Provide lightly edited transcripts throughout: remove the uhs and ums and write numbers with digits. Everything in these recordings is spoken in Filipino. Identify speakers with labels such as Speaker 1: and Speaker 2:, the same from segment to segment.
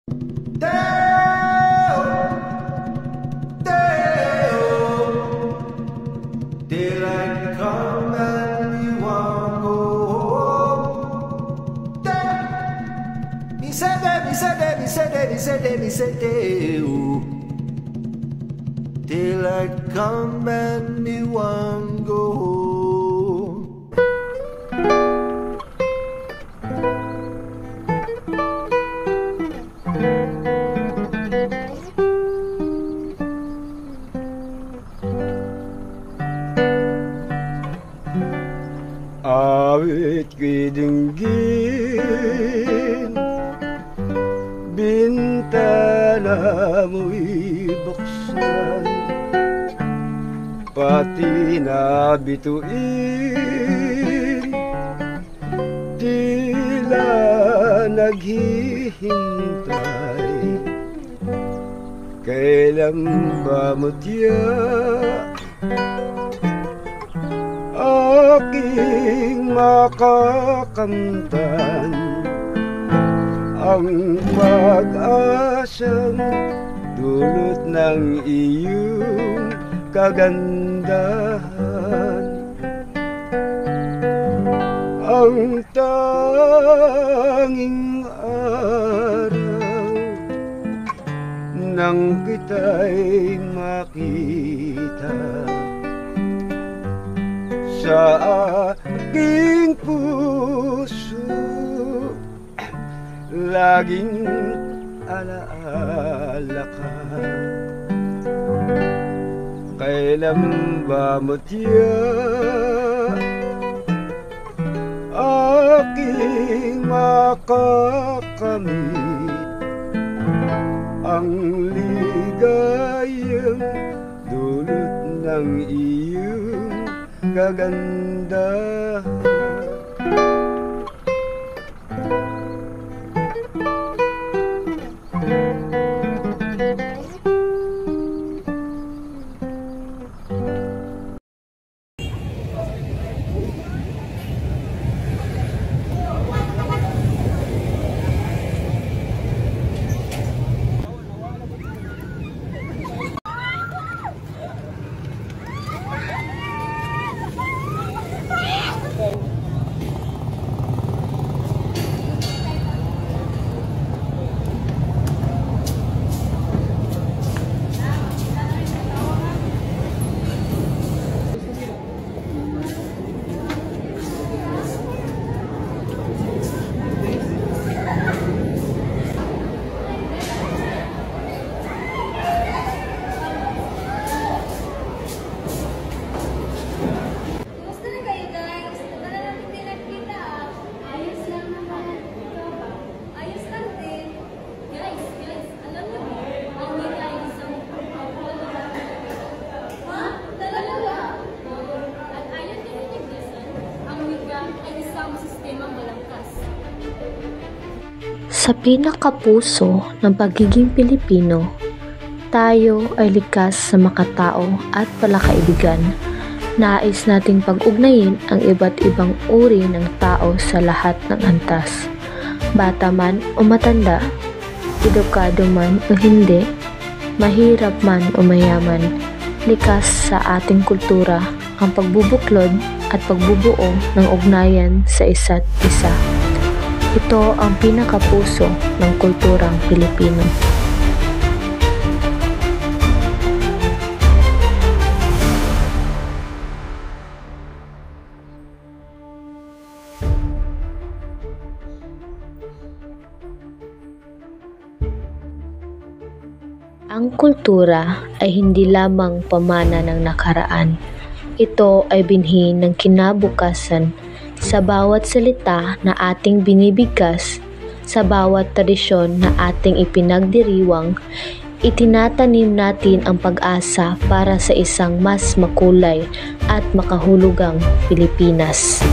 Speaker 1: Daylight come and we want go home. Me say that, me say that, me say that, me say that, me say that. Oh. Daylight come and me want go home.
Speaker 2: Awit ko'y dinggin, bintana mo'y buksan, pati na bituin, tila naghihintay. Kailan ba mo tiyak aking makakamtan ang pag-asang dulot ng iyong kagandahan, ang tanging araw nang kita'y makita sa aking puso, laging alaala ka. Kailan ba mo tiyak aking makakamit ang ligayang dulot ng iyong kagandahan?
Speaker 3: Sa pinakapuso ng pagiging Pilipino, tayo ay likas sa makatao at palakaibigan. Nais nating pag-ugnayin ang iba't ibang uri ng tao sa lahat ng antas. Bata man o matanda, edukado man o hindi, mahirap man o mayaman, likas sa ating kultura ang pagbubuklod at pagbubuo ng ugnayan sa isa't isa. Ito ang pinakapuso ng kulturang Pilipino. Ang kultura ay hindi lamang pamana ng nakaraan. Ito ay binhi ng kinabukasan sa bawat salita na ating binibigkas, sa bawat tradisyon na ating ipinagdiriwang. Itinatanim natin ang pag-asa para sa isang mas makulay at makahulugang Pilipinas.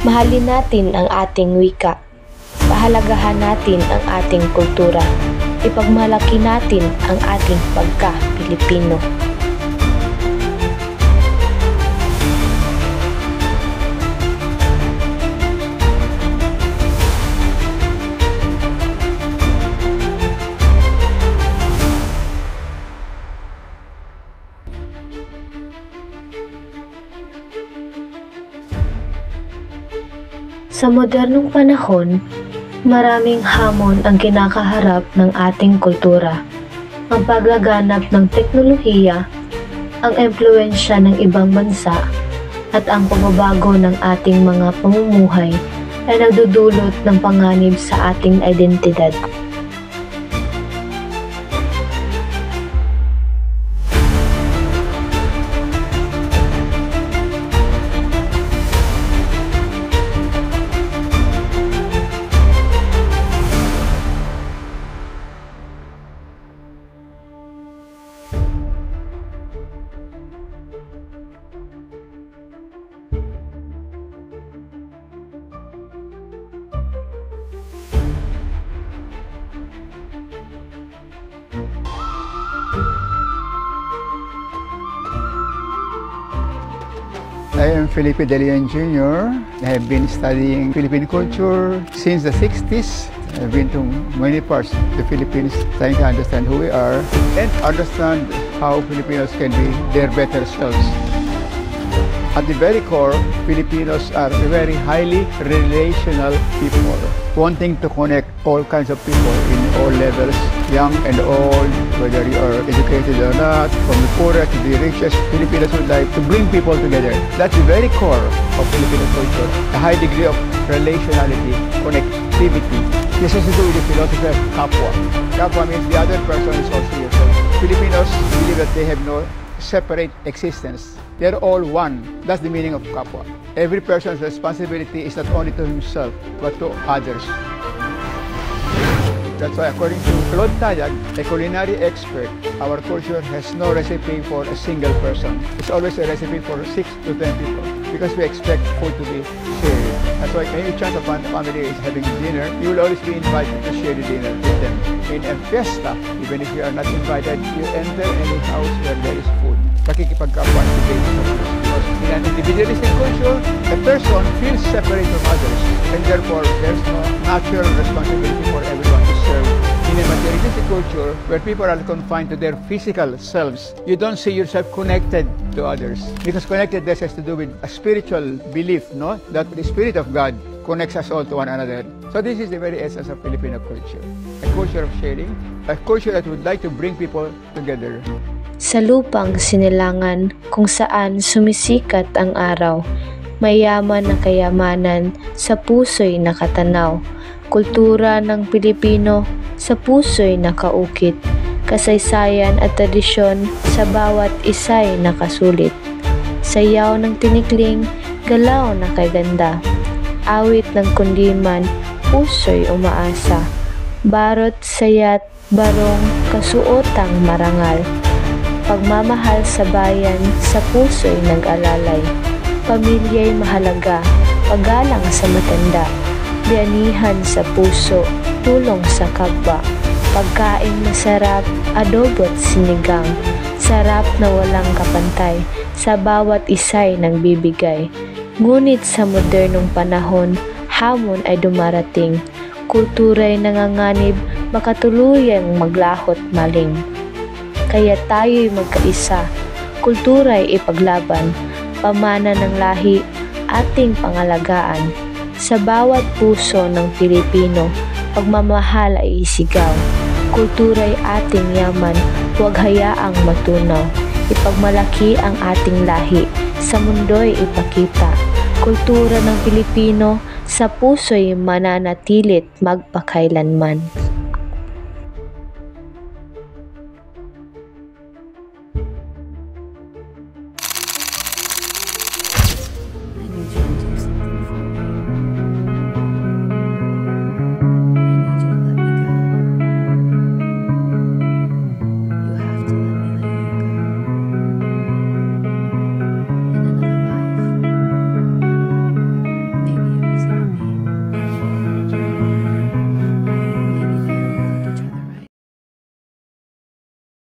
Speaker 3: Mahalin natin ang ating wika. Pahalagahan natin ang ating kultura. Ipagmalaki natin ang ating pagka-Pilipino. Sa modernong panahon, maraming hamon ang kinakaharap ng ating kultura. Ang paglaganap ng teknolohiya, ang impluwensya ng ibang bansa, at ang pagbabago ng ating mga pamumuhay ay nagdudulot ng panganib sa ating identidad.
Speaker 4: I am Felipe De Leon Jr. I have been studying Philippine culture since the 60s. I've been to many parts of the Philippines trying to understand who we are and understand how Filipinos can be their better selves. At the very core, Filipinos are very highly relational people, wanting to connect all kinds of people in all levels, young and old, whether you are educated or not, from the poorest to the richest. Filipinos would like to bring people together. That's the very core of Filipino culture, a high degree of relationality, connectivity. This has to do with the philosophy of kapwa. Kapwa means the other person is also yourself. Filipinos believe that they have no separate existence. They're all one. That's the meaning of kapwa. Every person's responsibility is not only to himself, but to others. That's why, according to Claude Tayag, a culinary expert, our culture has no recipe for a single person. It's always a recipe for 6 to 10 people, because we expect food to be shared. That's why any chance of one family is having dinner, you will always be invited to share the dinner with them. In a fiesta, even if you are not invited, you enter any house where there is food. Pakikipagkapwa is the basis of this, because in an individualistic culture, a person feels separate from others, and therefore there's no natural responsibility for everyone to serve. In a materialistic culture, where people are confined to their physical selves, you don't see yourself connected to others, because connectedness has to do with a spiritual belief, no? That the Spirit of God connects us all to one another. So this is the very essence of Filipino culture, a culture of sharing, a culture that would like to bring people together.
Speaker 3: Sa lupang sinilangan kung saan sumisikat ang araw, mayaman na kayamanan sa puso'y nakatanaw. Kultura ng Pilipino sa puso'y nakaukit, kasaysayan at tradisyon sa bawat isa'y nakasulit. Sayaw ng tinikling, galaw na kay ganda, awit ng kundiman, puso'y umaasa. Barot, sayat, barong, kasuotang marangal. Pagmamahal sa bayan, sa puso'y nag-alalay. Pamilya'y mahalaga, paggalang sa matanda. Bayanihan sa puso, tulong sa kapwa. Pagkain masarap, adobo't sinigang. Sarap na walang kapantay, sa bawat isa'y nagbibigay. Ngunit sa modernong panahon, hamon ay dumarating. Kultura'y nanganganib, makatuluyang maglahot maling. Kaya tayo'y magkaisa, kultura'y ipaglaban, pamana ng lahi, ating pangalagaan. Sa bawat puso ng Pilipino, pagmamahal ay isigaw. Kultura'y ating yaman, huwag hayaang matunaw. Ipagmalaki ang ating lahi, sa mundo'y ipakita. Kultura ng Pilipino, sa puso'y mananatilit magpakailanman.